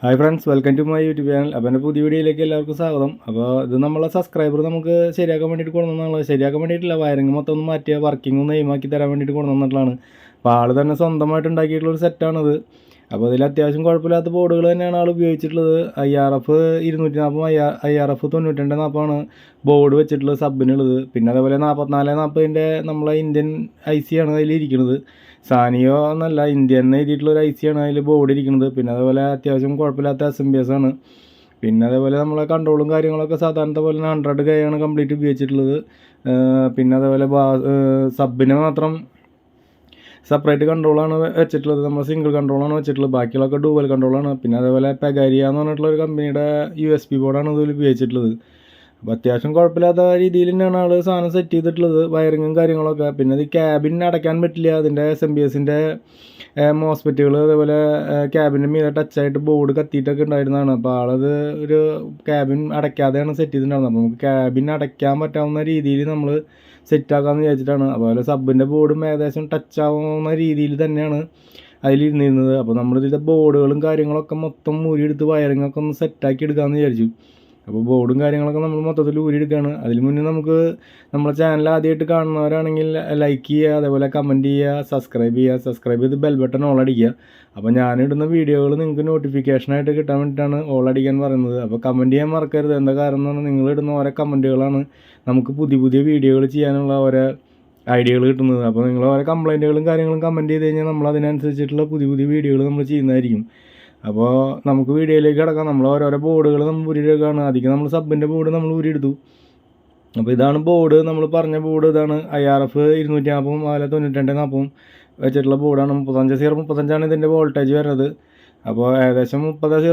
Hi friends, welcome to my YouTube channel. അപ്പോൾ എൻ്റെ പുതിയ വീഡിയോയിലേക്ക് എല്ലാവർക്കും സ്വാഗതം. അപ്പോൾ ഇത് നമ്മളെ സബ്സ്ക്രൈബർ നമുക്ക് ശരിയാക്കാൻ വേണ്ടിയിട്ട് കൊണ്ടുവന്നതാണ്. ശരിയാക്കാൻ വേണ്ടിയിട്ടില്ല, വയറിങ് മൊത്തം ഒന്ന് മാറ്റിയ വർക്കിംഗ് ഒന്ന് എയിമാക്കി തരാൻ വേണ്ടിയിട്ട് കൊണ്ടുവന്നിട്ടുള്ളതാണ്. അപ്പോൾ ആൾ തന്നെ സ്വന്തമായിട്ട് ഉണ്ടാക്കിയിട്ടുള്ളൊരു സെറ്റാണിത്. അപ്പോൾ ഇതിൽ അത്യാവശ്യം കുഴപ്പമില്ലാത്ത ബോർഡുകൾ തന്നെയാണ് ആൾ ഉപയോഗിച്ചിട്ടുള്ളത്. IRF 240 IRF 9240 ബോർഡ് വെച്ചിട്ടുള്ളത് സബിനുള്ളത്. പിന്നെ അതേപോലെ 4440 നമ്മളെ ഇന്ത്യൻ IC ആണ് അതിലിരിക്കുന്നത്. സാനിയോ എന്നല്ല, ഇന്ത്യൻ എഴുതിയിട്ടുള്ളൊരു IC ആണ് അതിൽ ബോർഡ് ഇരിക്കുന്നത്. പിന്നെ അതേപോലെ അത്യാവശ്യം കുഴപ്പമില്ലാത്ത SMBS ആണ്. പിന്നെ അതേപോലെ നമ്മളെ കൺട്രോളും കാര്യങ്ങളൊക്കെ സാധാരണത്തെ പോലെ 100K ആണ് കംപ്ലീറ്റ് ഉപയോഗിച്ചിട്ടുള്ളത്. പിന്നെ അതേപോലെ സബിന് മാത്രം സെപ്പറേറ്റ് കൺട്രോളാണ് വെച്ചിട്ടുള്ളത്. നമ്മൾ സിംഗിൾ കൺട്രോളാണ് വെച്ചിട്ടുള്ളത്. ബാക്കിയുള്ളതൊക്കെ ഡുവൽ കൺട്രോളാണ്. പിന്നെ അതേപോലെ പെഗാരിയ എന്ന് പറഞ്ഞിട്ടുള്ള ഒരു കമ്പനിയുടെ USB ബോർഡാണ് ഇതിൽ ഉപയോഗിച്ചിട്ടുള്ളത്. അപ്പോൾ അത്യാവശ്യം കുഴപ്പമില്ലാത്ത രീതിയിൽ തന്നെയാണ് ആൾ സാധനം സെറ്റ് ചെയ്തിട്ടുള്ളത്, വയറിങ്ങും കാര്യങ്ങളൊക്കെ. പിന്നെ അത് ക്യാബിൻ അടയ്ക്കാൻ പറ്റില്ല. അതിൻ്റെ SMBSൻ്റെ മോസ്ഫെറ്റുകൾ അതേപോലെ ക്യാബിൻ്റെ മീതെ ടച്ചായിട്ട് ബോർഡ് കത്തിയിട്ടൊക്കെ ഉണ്ടായിരുന്നതാണ്. അപ്പോൾ ആളത് ഒരു ക്യാബിൻ അടയ്ക്കാതെയാണ് സെറ്റ് ചെയ്തിട്ടുണ്ടായിരുന്നത്. അപ്പോൾ നമുക്ക് ക്യാബിൻ അടയ്ക്കാൻ പറ്റാവുന്ന രീതിയിൽ നമ്മൾ സെറ്റാക്കാമെന്ന് വിചാരിച്ചിട്ടാണ്. അതുപോലെ സബിൻ്റെ ബോർഡും ഏകദേശം ടച്ച് ആവുന്ന രീതിയിൽ തന്നെയാണ് അതിലിരുന്നിരുന്നത്. അപ്പോൾ നമ്മളിതിൻ്റെ ബോർഡുകളും കാര്യങ്ങളൊക്കെ മൊത്തം ഊരിയെടുത്ത് വയറിങ്ങൊക്കെ ഒന്ന് സെറ്റാക്കി എടുക്കാമെന്ന് വിചാരിച്ചു. അപ്പോൾ ബോർഡും കാര്യങ്ങളൊക്കെ നമ്മൾ മൊത്തത്തിൽ ഊരിയെടുക്കുകയാണ്. അതിന് മുന്നേ നമുക്ക് നമ്മുടെ ചാനൽ ആദ്യമായിട്ട് കാണുന്നവരാണെങ്കിൽ ലൈക്ക് ചെയ്യുക, അതേപോലെ കമൻറ്റ് ചെയ്യുക, സബ്സ്ക്രൈബ് ചെയ്ത് ബെൽ ബട്ടൺ ഓൾ അടിക്കുക. അപ്പോൾ ഞാനിടുന്ന വീഡിയോകൾ നിങ്ങൾക്ക് നോട്ടിഫിക്കേഷനായിട്ട് കിട്ടാൻ വേണ്ടിയിട്ടാണ് ഓൾ അടിക്കാൻ പറയുന്നത്. അപ്പോൾ കമൻറ്റ് ചെയ്യാൻ മറക്കരുത്. എന്താ കാരണം എന്ന് പറഞ്ഞാൽ നിങ്ങളിടുന്ന ഓരോ കമൻറ്റുകളാണ് നമുക്ക് പുതിയ പുതിയ വീഡിയോകൾ ചെയ്യാനുള്ള ഓരോ ഐഡിയകൾ കിട്ടുന്നത്. അപ്പോൾ നിങ്ങൾ ഓരോ കംപ്ലൈൻറ്റുകളും കാര്യങ്ങളും കമൻറ്റ് ചെയ്ത് കഴിഞ്ഞാൽ നമ്മൾ അതിനനുസരിച്ചിട്ടുള്ള പുതിയ പുതിയ വീഡിയോകൾ നമ്മൾ ചെയ്യുന്നതായിരിക്കും. അപ്പോൾ നമുക്ക് വീഡിയോയിലേക്ക് കിടക്കാം. നമ്മൾ ഓരോരോ ബോർഡുകൾ നമ്മൾ ഊരിയെടുക്കുകയാണ്. ആദ്യം നമ്മൾ സബിൻ്റെ ബോർഡ് നമ്മൾ ഊരിയെടുത്തു. അപ്പോൾ ഇതാണ് ബോർഡ്, നമ്മൾ പറഞ്ഞ ബോർഡ് ഇതാണ്. IRF 240 അതുപോലെ 9240 വെച്ചിട്ടുള്ള ബോർഡാണ്. 35 ഇതിൻ്റെ വോൾട്ടേജ് വരുന്നത്. അപ്പോൾ ഏകദേശം 30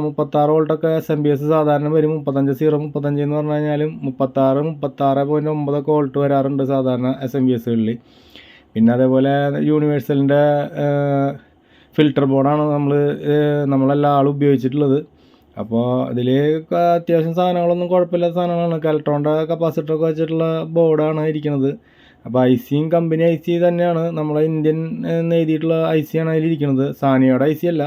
36 വോൾട്ടൊക്കെ SMBS സാധാരണ വരും. 35 എന്ന് പറഞ്ഞു കഴിഞ്ഞാലും 36.9 വോൾട്ട് വരാറുണ്ട് സാധാരണ SMBSകളിൽ. പിന്നെ അതേപോലെ യൂണിവേഴ്സലിൻ്റെ ഫിൽറ്റർ ബോർഡാണ് നമ്മളെല്ലാ ആളും ഉപയോഗിച്ചിട്ടുള്ളത്. അപ്പോൾ അതിൽ അത്യാവശ്യം സാധനങ്ങളൊന്നും കുഴപ്പമില്ലാത്ത സാധനങ്ങളാണ്. കലക്ട്രോണിൻ്റെ കപ്പാസിറ്ററൊക്കെ വെച്ചിട്ടുള്ള ബോർഡാണ് ഇരിക്കുന്നത്. അപ്പോൾ ICയും കമ്പനി IC തന്നെയാണ്, നമ്മളെ ഇന്ത്യൻ എഴുതിയിട്ടുള്ള IC ആണ് അതിലിരിക്കുന്നത്. സാനിയോയുടെ IC അല്ല.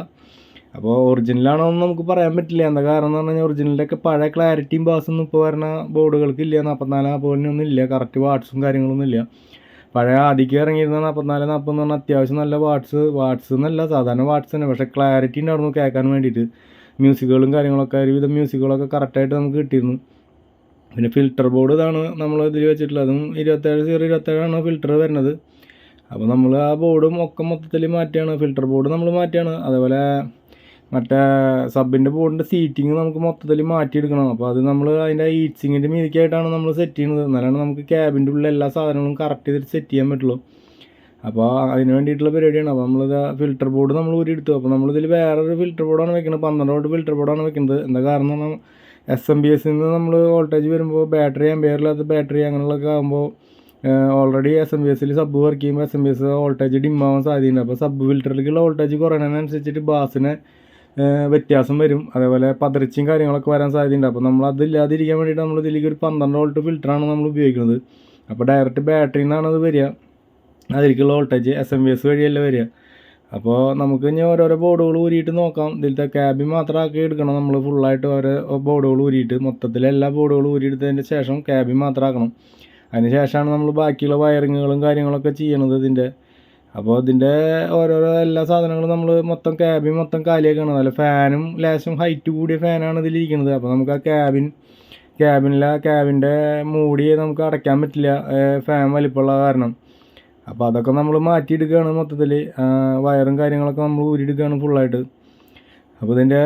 അപ്പോൾ ഒറിജിനലാണോ എന്ന് നമുക്ക് പറയാൻ പറ്റില്ല. എന്താ കാരണം എന്ന് പറഞ്ഞു കഴിഞ്ഞാൽ ഒറിജിനലിൻ്റെയൊക്കെ പഴയ ക്ലാരിറ്റിയും ബാസൊന്നും ഇപ്പോൾ വരുന്ന ബോർഡുകൾക്ക് ഇല്ല. 4440 ഇല്ല, കറക്റ്റ് വാട്ട്സും കാര്യങ്ങളൊന്നും ഇല്ല. പഴയ ആദ്യം ഇറങ്ങിയിരുന്ന 4440 എന്ന് പറഞ്ഞാൽ അത്യാവശ്യം നല്ല വാട്ട്സ് എന്നല്ല, സാധാരണ വാട്ട്സ് തന്നെ. പക്ഷേ ക്ലാരിറ്റി ഉണ്ടായിരുന്നു കേൾക്കാൻ വേണ്ടിയിട്ട്. മ്യൂസിക്കുകളും കാര്യങ്ങളൊക്കെ ഒരുവിധം മ്യൂസിക്കുകളൊക്കെ കറക്റ്റായിട്ട് നമുക്ക് കിട്ടിയിരുന്നു. പിന്നെ ഫിൽറ്റർ ബോർഡ് ഇതാണ് നമ്മൾ ഇതിൽ വെച്ചിട്ടുള്ളത്. അതും 27 ഫിൽറ്റർ വരുന്നത്. അപ്പോൾ നമ്മൾ ആ ബോർഡും ഒക്കെ മൊത്തത്തിൽ മാറ്റിയാണ്, ഫിൽറ്റർ ബോർഡ് നമ്മൾ മാറ്റിയാണ്. അതേപോലെ മറ്റേ സബിൻ്റെ ബോർഡിൻ്റെ സീറ്റിങ് നമുക്ക് മൊത്തത്തിൽ മാറ്റിയെടുക്കണം. അപ്പോൾ അത് നമ്മൾ അതിൻ്റെ ഹീറ്റ്സിങ്ങിൻ്റെ മീതിക്കായിട്ടാണ് നമ്മൾ സെറ്റ് ചെയ്യുന്നത്. എന്നാലാണ് നമുക്ക് ക്യാബിൻ്റെ ഉള്ളിൽ എല്ലാ സാധനങ്ങളും കറക്റ്റ് ചെയ്തിട്ട് സെറ്റ് ചെയ്യാൻ പറ്റുള്ളൂ. അപ്പോൾ അതിന് വേണ്ടിയിട്ടുള്ള പരിപാടിയാണ്. അപ്പോൾ നമ്മളിത് ഫിൽറ്റർ ബോർഡ് നമ്മൾ ഊരിയെടുത്തു. അപ്പോൾ നമ്മളിതിൽ വേറൊരു ഫിൽറ്റർ ബോർഡാണ് വെക്കുന്നത്, 12 വോൾട്ട് ഫിൽറ്റർ ബോർഡാണ് വെക്കുന്നത്. എന്താ കാരണം എന്ന് പറഞ്ഞാൽ SMBSൽ നിന്ന് നമ്മൾ വോൾട്ടേജ് വരുമ്പോൾ ബാറ്ററി അമ്പയറില്ലാത്ത ബാറ്ററി അങ്ങനെയുള്ളതൊക്കെ ആകുമ്പോൾ ഓൾറെഡി SMBSൽ സബ് വർക്ക് ചെയ്യുമ്പോൾ SMBS വോൾട്ടേജ് ഡിമ്മാവാൻ സാധ്യതയുണ്ട്. അപ്പോൾ സബ് ഫിൽറ്ററിലേക്കുള്ള വോൾട്ടേജ് കുറയുന്നതിനനുസരിച്ചിട്ട് ബാസിന് വ്യത്യാസം വരും. അതേപോലെ പതറിച്ചും കാര്യങ്ങളൊക്കെ വരാൻ സാധ്യതയുണ്ട്. അപ്പോൾ നമ്മൾ അതില്ലാതിരിക്കാൻ വേണ്ടിയിട്ട് നമ്മൾ ഇതിലേക്ക് ഒരു 12 വോൾട്ട് ഫിൽറ്ററാണ് നമ്മൾ ഉപയോഗിക്കുന്നത്. അപ്പോൾ ഡയറക്റ്റ് ബാറ്ററിയിൽ നിന്നാണ് അത് വരിക, അതിലേക്കുള്ള വോൾട്ടേജ് SMBS വഴിയല്ല വരിക. അപ്പോൾ നമുക്ക് ഇനി ഓരോരോ ബോർഡുകൾ ഊരിയിട്ട് നോക്കാം. ഇതിലത്തെ ക്യാബിൻ മാത്രമാക്കി എടുക്കണം നമ്മൾ ഫുള്ളായിട്ട്. ഓരോ ബോർഡുകൾ ഊരിയിട്ട് മൊത്തത്തിൽ എല്ലാ ബോർഡുകളും ഊരിയെടുത്തതിൻ്റെ ശേഷം ക്യാബിൻ മാത്രമാക്കണം. അതിന് ശേഷമാണ് നമ്മൾ ബാക്കിയുള്ള വയറിങ്ങുകളും കാര്യങ്ങളൊക്കെ ചെയ്യണത് ഇതിൻ്റെ. അപ്പോൾ ഇതിൻ്റെ ഓരോരോ എല്ലാ സാധനങ്ങളും നമ്മൾ മൊത്തം ക്യാബിൻ മൊത്തം കാലിയാക്കണം. നല്ല ഫാനും ലേശം ഹൈറ്റ് കൂടിയ ഫാനാണ് ഇതിലിരിക്കുന്നത്. അപ്പോൾ നമുക്ക് ആ ക്യാബിൻ്റെ മൂടി നമുക്ക് അടയ്ക്കാൻ പറ്റില്ല, ഫാൻ വലിപ്പമുള്ള കാരണം. അപ്പോൾ അതൊക്കെ നമ്മൾ മാറ്റിയെടുക്കുകയാണ് മൊത്തത്തിൽ. വയറും കാര്യങ്ങളൊക്കെ നമ്മൾ ഊരിയെടുക്കുകയാണ് ഫുള്ളായിട്ട്. അപ്പോൾ ഇതിൻ്റെ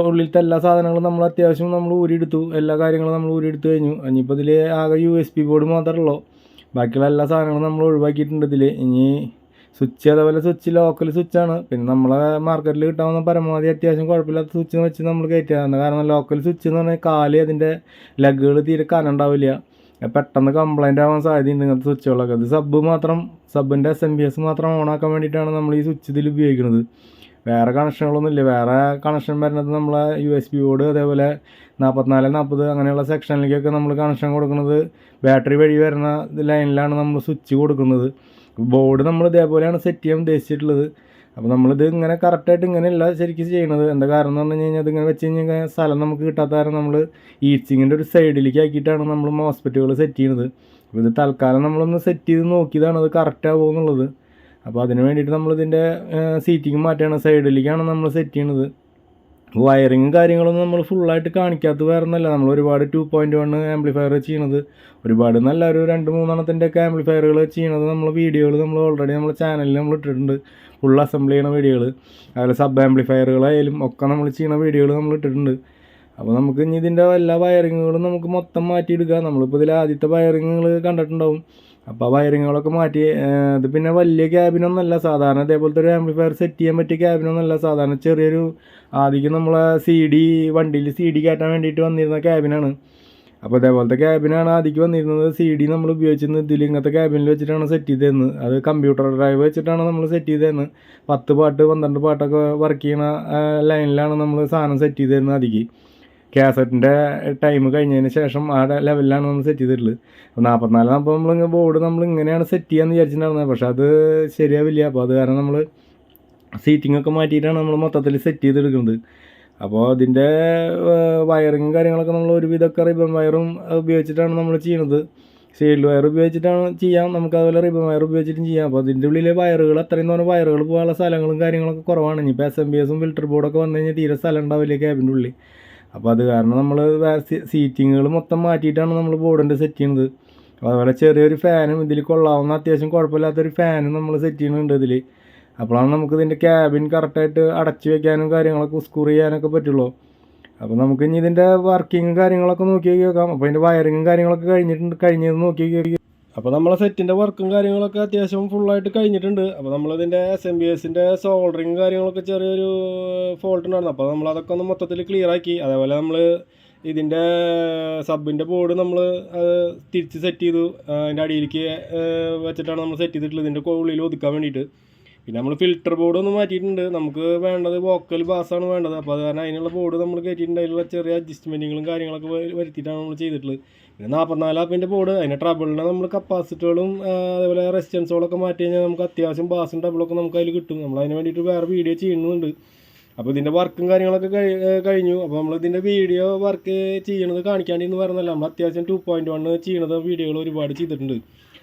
ഉള്ളിലത്തെ എല്ലാ സാധനങ്ങളും നമ്മൾ അത്യാവശ്യം നമ്മൾ ഊരിയെടുത്തു. എല്ലാ കാര്യങ്ങളും നമ്മൾ ഊരിയെടുത്ത് കഴിഞ്ഞു. ഇനിയിപ്പോൾ ഇതിൽ ആകെ USB ബോർഡ് മാത്രമേ ഉള്ളൂ. ബാക്കിയുള്ള എല്ലാ സാധനങ്ങളും നമ്മൾ ഒഴിവാക്കിയിട്ടുണ്ട് ഇതിൽ. ഇനി സ്വിച്ച്, അതേപോലെ സ്വിച്ച് ലോക്കൽ സ്വിച്ചാണ്. പിന്നെ നമ്മളെ മാർക്കറ്റിൽ കിട്ടാവുന്ന പരമാവധി അത്യാവശ്യം കുഴപ്പമില്ലാത്ത സ്വിച്ച് വെച്ച് നമ്മൾ കയറ്റുക. കാരണം ലോക്കൽ സ്വിച്ച് എന്ന് പറഞ്ഞാൽ കാല് അതിൻ്റെ ലെഗുകൾ തീരെ കനമുണ്ടാവില്ല, പെട്ടെന്ന് കംപ്ലൈൻ്റ് ആവാൻ സാധ്യതയുണ്ട് ഇങ്ങനത്തെ സ്വിച്ചുകളൊക്കെ. ഇത് സബിൻ്റെ SMBS മാത്രം ഓണാക്കാൻ വേണ്ടിയിട്ടാണ് നമ്മൾ ഈ സ്വിച്ച് ഇതിൽ ഉപയോഗിക്കുന്നത്. വേറെ കണക്ഷനുകളൊന്നുമില്ല. വേറെ കണക്ഷൻ വരുന്നത് നമ്മളെ USB ബോർഡ്, അതേപോലെ 4440 അങ്ങനെയുള്ള സെക്ഷനിലേക്കൊക്കെ നമ്മൾ കണക്ഷൻ കൊടുക്കുന്നത് ബാറ്ററി വഴി വരുന്ന ലൈനിലാണ് നമ്മൾ സ്വിച്ച് കൊടുക്കുന്നത്. ബോർഡ് നമ്മൾ ഇതേപോലെയാണ് സെറ്റ് ചെയ്യാൻ ഉദ്ദേശിച്ചിട്ടുള്ളത്. അപ്പോൾ നമ്മളിത് ഇങ്ങനെ കറക്റ്റായിട്ട് ഇങ്ങനെയല്ല ശരിക്കും ചെയ്യണത്. എന്താ കാരണം എന്ന് പറഞ്ഞു കഴിഞ്ഞാൽ ഇതിങ്ങനെ വെച്ച് കഴിഞ്ഞാൽ സ്ഥലം നമുക്ക് കിട്ടാത്ത കാരണം നമ്മൾ ഈച്ചിങ്ങിൻ്റെ ഒരു സൈഡിലേക്ക് ആക്കിയിട്ടാണ് നമ്മൾ മോസ്ഫെറ്റുകൾ സെറ്റ് ചെയ്യുന്നത്. അപ്പോൾ ഇത് തൽക്കാലം നമ്മളൊന്ന് സെറ്റ് ചെയ്ത് നോക്കിയതാണ് അത് കറക്റ്റ് ആവുമോ എന്നുള്ളത്. അപ്പോൾ അതിന് വേണ്ടിയിട്ട് നമ്മളിതിൻ്റെ സീറ്റിങ് മാറ്റുകയാണ്, സൈഡിലേക്കാണ് നമ്മൾ സെറ്റ് ചെയ്യണത്. വയറിങ്ങും കാര്യങ്ങളൊന്നും നമ്മൾ ഫുള്ളായിട്ട് കാണിക്കാത്ത വേറെ ഒന്നല്ല, നമ്മൾ ഒരുപാട് 2.1 ആംപ്ലിഫയർ ചെയ്യണത്, ഒരുപാട് നല്ല ഒരു 2-3 ഒക്കെ ആംപ്ലിഫയറുകൾ ചെയ്യണത് നമ്മൾ വീഡിയോകൾ നമ്മൾ ഓൾറെഡി നമ്മുടെ ചാനലിൽ നമ്മൾ ഇട്ടിട്ടുണ്ട്. ഫുൾ അസംബിൾ ചെയ്യണ വീഡിയോകൾ, അതുപോലെ സബ് ആംപ്ലിഫയറുകളായാലും ഒക്കെ നമ്മൾ ചെയ്യണ വീഡിയോകൾ നമ്മൾ ഇട്ടിട്ടുണ്ട്. അപ്പോൾ നമുക്ക് ഇനി ഇതിൻ്റെ എല്ലാ വയറിങ്ങുകളും നമുക്ക് മൊത്തം മാറ്റിയെടുക്കാം. നമ്മളിപ്പോൾ ഇതിൽ ആദ്യത്തെ വയറിങ്ങുകൾ കണ്ടിട്ടുണ്ടാവും. അപ്പോൾ ആ വയറിങ്ങുകളൊക്കെ മാറ്റി ഇത് പിന്നെ വലിയ ക്യാബിനൊന്നല്ല, സാധാരണ ഇതേപോലത്തെ ഒരു ആംപ്ലിഫയർ സെറ്റ് ചെയ്യാൻ പറ്റിയ ക്യാബിനൊന്നല്ല, സാധാരണ ചെറിയൊരു ആദ്യം നമ്മളെ വണ്ടിയിൽ സി ഡി കയറ്റാൻ വേണ്ടിയിട്ട് വന്നിരുന്ന ക്യാബിനാണ്. അപ്പോൾ ഇതേപോലത്തെ ക്യാബിനാണ് ആദ്യം വന്നിരുന്നത്. സി ഡി നമ്മൾ ഉപയോഗിച്ചിരുന്നത് ഇതിൽ ഇങ്ങനത്തെ ക്യാബിനിൽ വെച്ചിട്ടാണ് സെറ്റ് ചെയ്ത് തരുന്നത്. അത് കമ്പ്യൂട്ടർ ഡ്രൈവ് വെച്ചിട്ടാണ് നമ്മൾ സെറ്റ് ചെയ്ത് തരുന്നത്. 10 പാട്ട് 12 പാട്ടൊക്കെ വർക്ക് ചെയ്യണ ലൈനിലാണ് നമ്മൾ സാധനം സെറ്റ് ചെയ്ത് തരുന്നത്. ആദ്യം കാസറ്റിൻ്റെ ടൈം കഴിഞ്ഞതിന് ശേഷം ആ ലെവലിലാണ് നമ്മൾ സെറ്റ് ചെയ്തിട്ടുള്ളത്. 44 അപ്പോൾ നമ്മൾ ബോർഡ് നമ്മൾ ഇങ്ങനെയാണ് സെറ്റ് ചെയ്യാമെന്ന് വിചാരിച്ചിട്ടുണ്ടായിരുന്നത്, പക്ഷേ അത് ശരിയാവില്ല. അപ്പോൾ അത് കാരണം നമ്മൾ സീറ്റിംഗ് ഒക്കെ മാറ്റിയിട്ടാണ് നമ്മൾ മൊത്തത്തിൽ സെറ്റ് ചെയ്തെടുക്കുന്നത്. അപ്പോൾ അതിൻ്റെ വയറിങ്ങും കാര്യങ്ങളൊക്കെ നമ്മൾ ഒരുവിധമൊക്കെ റിബൺ വയറും ഉപയോഗിച്ചിട്ടാണ് നമ്മൾ ചെയ്യുന്നത്. ഷീൽഡ് വയർ ഉപയോഗിച്ചിട്ടാണ് ചെയ്യാം, നമുക്ക് അതുപോലെ റിബൺ വയർ ഉപയോഗിച്ചിട്ടും ചെയ്യാം. അപ്പോൾ അതിൻ്റെ ഉള്ളിലെ വയറുകൾ അത്രയും തോന്നുന്ന വയറുകൾ പോകാനുള്ള സ്ഥലങ്ങളും കാര്യങ്ങളൊക്കെ കുറവാണ്. ഇനിയിപ്പോൾ SMBSും ഫിൽറ്റർ ബോർഡൊക്കെ വന്നു കഴിഞ്ഞാൽ തീരെ സ്ഥലം ഉണ്ടാവില്ല ക്യാബിൻ്റെ ഉള്ളിൽ. അപ്പോൾ അത് കാരണം നമ്മൾ സീറ്റിങ്ങുകൾ മൊത്തം മാറ്റിയിട്ടാണ് നമ്മൾ ബോർഡിൻ്റെ സെറ്റ് ചെയ്യുന്നത്. അതുപോലെ ചെറിയൊരു ഫാനും ഇതിൽ കൊള്ളാവുന്ന അത്യാവശ്യം കുഴപ്പമില്ലാത്തൊരു ഫാനും നമ്മൾ സെറ്റ് ചെയ്യുന്നുണ്ട് ഇതിൽ. അപ്പോഴാണ് നമുക്ക് ഇതിൻ്റെ ക്യാബിൻ കറക്റ്റായിട്ട് അടച്ചു വെക്കാനും കാര്യങ്ങളൊക്കെ സ്ക്രൂ ചെയ്യാനൊക്കെ പറ്റുള്ളൂ. അപ്പോൾ നമുക്ക് ഇനി ഇതിൻ്റെ വർക്കിങ്ങും കാര്യങ്ങളൊക്കെ നോക്കി നോക്കാം. അപ്പോൾ അതിൻ്റെ വയറിങ്ങും കാര്യങ്ങളൊക്കെ കഴിഞ്ഞത് നോക്കി. അപ്പോൾ നമ്മളെ സെറ്റിൻ്റെ വർക്കും കാര്യങ്ങളൊക്കെ അത്യാവശ്യം ഫുള്ളായിട്ട് കഴിഞ്ഞിട്ടുണ്ട്. അപ്പോൾ നമ്മളിതിൻ്റെ SMBSൻ്റെ സോൾഡറിങ് കാര്യങ്ങളൊക്കെ ചെറിയൊരു ഫോൾട്ട് ഉണ്ടായിരുന്നു. അപ്പോൾ നമ്മളതൊക്കെ ഒന്ന് മൊത്തത്തിൽ ക്ലിയർ ആക്കി. അതേപോലെ നമ്മൾ ഇതിൻ്റെ സബിൻ്റെ ബോർഡ് നമ്മൾ തിരിച്ച് സെറ്റ് ചെയ്തു. അതിൻ്റെ അടിയിലേക്ക് വെച്ചിട്ടാണ് നമ്മൾ സെറ്റ് ചെയ്തിട്ടുള്ളത് ഇതിൻ്റെ ഉള്ളിൽ ഒതുക്കാൻ വേണ്ടിയിട്ട്. പിന്നെ നമ്മൾ ഫിൽറ്റർ ബോർഡ് ഒന്ന് മാറ്റിയിട്ടുണ്ട്. നമുക്ക് വേണ്ടത് വോക്കൽ ബാസാണ് വേണ്ടത്. അപ്പോൾ അത് കാരണം അതിനുള്ള ബോർഡ് നമ്മൾ കയറ്റിയിട്ടുണ്ട്. അതിലുള്ള ചെറിയ അഡ്ജസ്റ്റ്മെൻറ്റുകളും കാര്യങ്ങളൊക്കെ വരുത്തിയിട്ടാണ് നമ്മൾ ചെയ്തിട്ടുള്ളത്. പിന്നെ 44 ആപ്പിൻ്റെ ബോർഡ്, അതിൻ്റെ ട്രബിളിനെ നമ്മൾ കപ്പാസിറ്ററുകളും അതേപോലെ റെസിസ്റ്റൻസുകളൊക്കെ മാറ്റി കഴിഞ്ഞാൽ നമുക്ക് അത്യാവശ്യം ബാസും ട്രബിളൊക്കെ നമുക്ക് അതിൽ കിട്ടും. നമ്മൾ അതിന് വേണ്ടിയിട്ട് വേറെ വീഡിയോ ചെയ്യുന്നുണ്ട്. അപ്പോൾ ഇതിൻ്റെ വർക്കും കാര്യങ്ങളൊക്കെ കഴിഞ്ഞു. അപ്പോൾ നമ്മളിതിൻ്റെ വീഡിയോ വർക്ക് ചെയ്യണത് കാണിക്കാണ്ടിന്ന് പറഞ്ഞല്ല, നമ്മൾ അത്യാവശ്യം 2.1 ചെയ്യണത് വീഡിയോകൾ ഒരുപാട് ചെയ്തിട്ടുണ്ട്.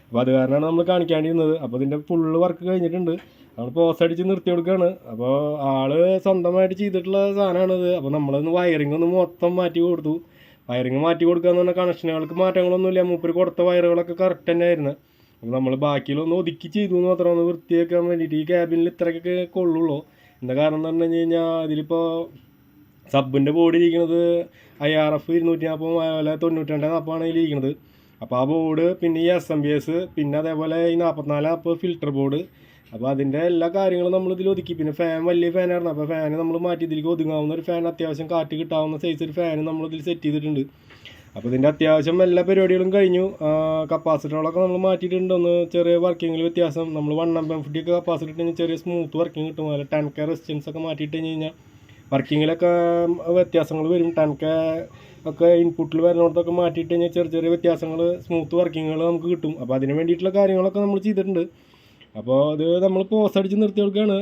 അപ്പോൾ അത് കാരണമാണ് നമ്മൾ കാണിക്കാണ്ടിരുന്നത്. അപ്പോൾ ഇതിൻ്റെ ഫുള്ള് വർക്ക് കഴിഞ്ഞിട്ടുണ്ട്. നമ്മൾ പോസ് അടിച്ച് നിർത്തി കൊടുക്കുകയാണ്. അപ്പോൾ ആള് സ്വന്തമായിട്ട് ചെയ്തിട്ടുള്ള സാധനമാണിത്. അപ്പോൾ നമ്മളൊന്ന് വയറിംഗ് ഒന്ന് മൊത്തം മാറ്റി കൊടുത്തു. വയറിങ് മാറ്റി കൊടുക്കുക എന്ന് പറഞ്ഞാൽ കണക്ഷനുകൾക്ക് മാറ്റങ്ങളൊന്നുമില്ല. മൂപ്പര് കൊടുത്ത വയറുകളൊക്കെ കറക്റ്റ് തന്നെ ആയിരുന്നു. അപ്പോൾ നമ്മൾ ബാക്കിയിലൊന്ന് ഒതുക്കി ചെയ്തു എന്ന് മാത്രം, ഒന്ന് വൃത്തിയാക്കാൻ വേണ്ടിയിട്ട്. ഈ ക്യാബിനിൽ ഇത്രയൊക്കെ കൊള്ളുള്ളൂ. എന്താ കാരണം എന്ന് പറഞ്ഞു കഴിഞ്ഞാൽ ഇതിലിപ്പോൾ സബിൻ്റെ ബോർഡ് ഇരിക്കുന്നത് IRF 240 അതുപോലെ 9240 ഇതിലിരിക്കുന്നത്. അപ്പോൾ ആ ബോർഡ് പിന്നെ ഈ SMBS പിന്നെ അതേപോലെ ഈ 44 ആപ്പ് ഫിൽറ്റർ ബോർഡ്. അപ്പോൾ അതിൻ്റെ എല്ലാ കാര്യങ്ങളും നമ്മൾ ഇതിൽ ഒതുക്കി. പിന്നെ ഫാൻ വലിയ ഫാനായിരുന്നു. അപ്പോൾ ഫാന് നമ്മൾ മാറ്റി ഇതിലേക്ക് ഒതുങ്ങാവുന്ന ഒരു ഫാൻ, അത്യാവശ്യം കാറ്റ് കിട്ടാവുന്ന സൈസ് ഒരു ഫാൻ നമ്മളിതിൽ സെറ്റ് ചെയ്തിട്ടുണ്ട്. അപ്പോൾ ഇതിൻ്റെ അത്യാവശ്യം എല്ലാ പരിപാടികളും കഴിഞ്ഞു. കപ്പാസിറ്ററുകളൊക്കെ നമ്മൾ മാറ്റിയിട്ടുണ്ട്. ഒന്ന് ചെറിയ വർക്കിങ്ങിൽ വ്യത്യാസം, നമ്മൾ 150 ഒക്കെ കപ്പാസിറ്റി ഇട്ട് ചെറിയ സ്മൂത്ത് വർക്കിംഗ് കിട്ടും. അതുപോലെ 10K റെസിസ്റ്റൻസ് ഒക്കെ മാറ്റിയിട്ട് കഴിഞ്ഞാൽ വർക്കിങ്ങിലൊക്കെ വ്യത്യാസങ്ങൾ വരും. 10K ഒക്കെ ഇൻപുട്ടിൽ വരുന്നിടത്തൊക്കെ മാറ്റിയിട്ട് കഴിഞ്ഞാൽ ചെറിയ ചെറിയ വ്യത്യാസങ്ങൾ, സ്മൂത്ത് വർക്കിങ്ങുകൾ നമുക്ക് കിട്ടും. അപ്പോൾ അതിന് വേണ്ടിയിട്ടുള്ള കാര്യങ്ങളൊക്കെ നമ്മൾ ചെയ്തിട്ടുണ്ട്. അപ്പോൾ അത് നമ്മൾ പോസ് അടിച്ച് നിർത്തി കൊടുക്കുകയാണ്.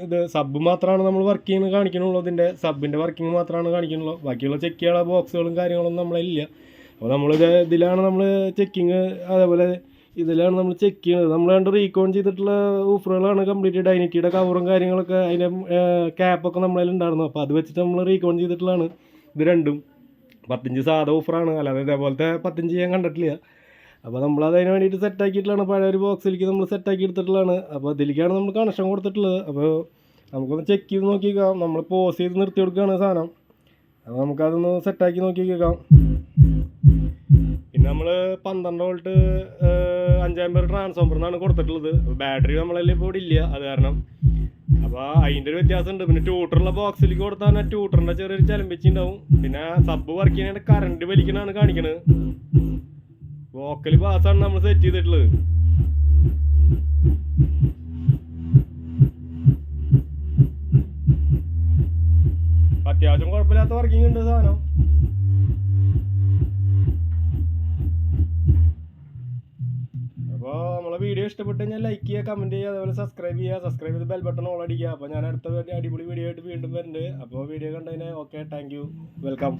ഇത് സബ് മാത്രമാണ് നമ്മൾ വർക്ക് ചെയ്യുന്നത് കാണിക്കണുള്ളൂ. ഇതിൻ്റെ സബിൻ്റെ വർക്കിംഗ് മാത്രമാണ് കാണിക്കണുള്ളൂ. ബാക്കിയുള്ള ചെക്ക് ചെയ്യാനുള്ള ബോക്സുകളും കാര്യങ്ങളൊന്നും നമ്മളില്ല. അപ്പോൾ ഇതിലാണ് നമ്മൾ ചെക്കിങ്, അതേപോലെ ഇതിലാണ് നമ്മൾ ചെക്ക് ചെയ്യുന്നത്. നമ്മൾ രണ്ട് റീകോൺ ചെയ്തിട്ടുള്ള ഊഫറുകളാണ് കംപ്ലീറ്റ്. ഡൈനിറ്റിയുടെ കവറും കാര്യങ്ങളൊക്കെ അതിൻ്റെ ക്യാപ്പൊക്കെ നമ്മളതിൽ ഉണ്ടായിരുന്നു. അപ്പോൾ അത് വെച്ചിട്ട് നമ്മൾ റീകോൺ ചെയ്തിട്ടുള്ളതാണ് ഇത് രണ്ടും. 15 സാധാ ഓഫറാണ്, അല്ലാതെ ഇതേപോലത്തെ 15 ഞാൻ കണ്ടിട്ടില്ല. അപ്പോൾ നമ്മളത് അതിന് വേണ്ടിയിട്ട് സെറ്റാക്കിയിട്ടുള്ളതാണ്. പഴയ ഒരു ബോക്സിലേക്ക് നമ്മൾ സെറ്റാക്കി എടുത്തിട്ടുള്ളതാണ്. അപ്പോൾ അതിലേക്കാണ് നമ്മൾ കണക്ഷൻ കൊടുത്തിട്ടുള്ളത്. അപ്പോൾ നമുക്കൊന്ന് ചെക്ക് ചെയ്ത് നോക്കിയേക്കാം. നമ്മൾ പോസ് ചെയ്ത് നിർത്തി കൊടുക്കുകയാണ് സാധനം. അപ്പോൾ നമുക്കതൊന്ന് സെറ്റാക്കി നോക്കിയേക്കാം. പിന്നെ നമ്മൾ 12 വോൾട്ട് 5 ആമ്പയർ ട്രാൻസ്ഫോമറിനാണ് കൊടുത്തിട്ടുള്ളത്. ബാറ്ററി നമ്മളതിൽ ഇപ്പോൾ ഇവിടെ ഇല്ല, അത് കാരണം. അപ്പോൾ അതിൻ്റെ ഒരു വ്യത്യാസമുണ്ട്. പിന്നെ ട്യൂട്ടറുള്ള ബോക്സിലേക്ക് കൊടുത്താൽ ട്യൂട്ടറിൻ്റെ ചെറിയൊരു ചലമ്പിച്ചുണ്ടാവും. പിന്നെ സബ് വർക്ക് ചെയ്യാനായിട്ട് കറണ്ട് വലിക്കണതാണ് കാണിക്കണത്. വോക്കൽ പാസ്സാണ് നമ്മൾ സെറ്റ് ചെയ്തിട്ടുള്ളത്. അത്യാവശ്യം കുഴപ്പമില്ലാത്ത വർക്കിംഗ് ഉണ്ട് സാധനം. അപ്പോൾ നമ്മൾ നമ്മളെ വീഡിയോ ഇഷ്ടപ്പെട്ട് കഴിഞ്ഞാൽ ലൈക്ക് ചെയ്യുക, കമൻറ്റ് ചെയ്യുക, അതുപോലെ സബ്സ്ക്രൈബ് ചെയ്ത് ബെൽ ബട്ടൺ ഓൾ അടിക്കുക. അപ്പോൾ ഞാൻ അടുത്ത അടിപൊളി വീഡിയോ ആയിട്ട് വീണ്ടും വരുന്നുണ്ട്. അപ്പോൾ വീഡിയോ കണ്ടതിന് ഓക്കെ, താങ്ക് യു, വെൽക്കം.